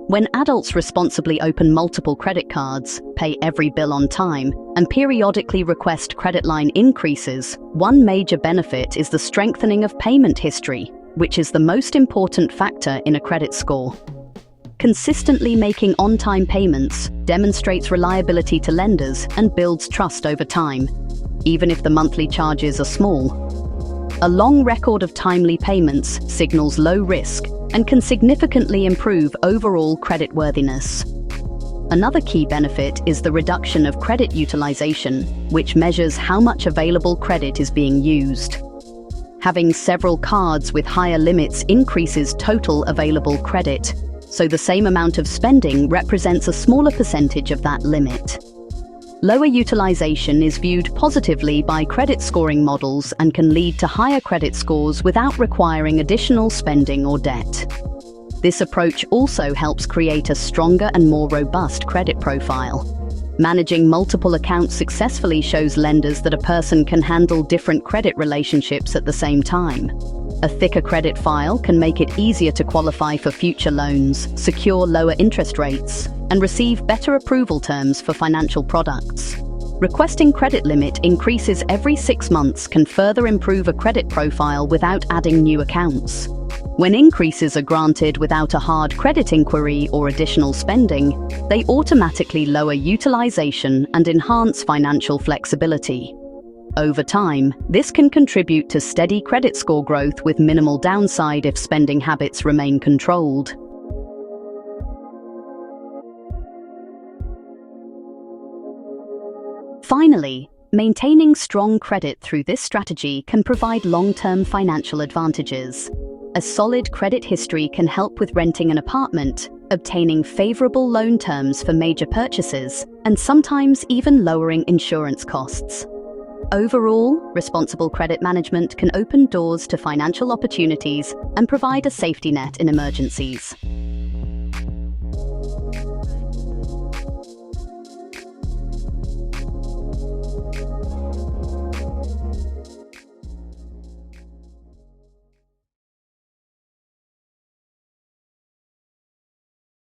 When adults responsibly open multiple credit cards, pay every bill on time, and periodically request credit line increases, one major benefit is the strengthening of payment history, which is the most important factor in a credit score. Consistently making on-time payments demonstrates reliability to lenders and builds trust over time, even if the monthly charges are small. A long record of timely payments signals low risk and can significantly improve overall creditworthiness. Another key benefit is the reduction of credit utilization, which measures how much available credit is being used. Having several cards with higher limits increases total available credit, so the same amount of spending represents a smaller percentage of that limit. Lower utilization is viewed positively by credit scoring models and can lead to higher credit scores without requiring additional spending or debt. This approach also helps create a stronger and more robust credit profile. Managing multiple accounts successfully shows lenders that a person can handle different credit relationships at the same time. A thicker credit file can make it easier to qualify for future loans, secure lower interest rates, and receive better approval terms for financial products. Requesting credit limit increases every 6 months can further improve a credit profile without adding new accounts. When increases are granted without a hard credit inquiry or additional spending, they automatically lower utilization and enhance financial flexibility. Over time, this can contribute to steady credit score growth with minimal downside if spending habits remain controlled. Finally, maintaining strong credit through this strategy can provide long-term financial advantages. A solid credit history can help with renting an apartment, obtaining favorable loan terms for major purchases, and sometimes even lowering insurance costs. Overall, responsible credit management can open doors to financial opportunities and provide a safety net in emergencies.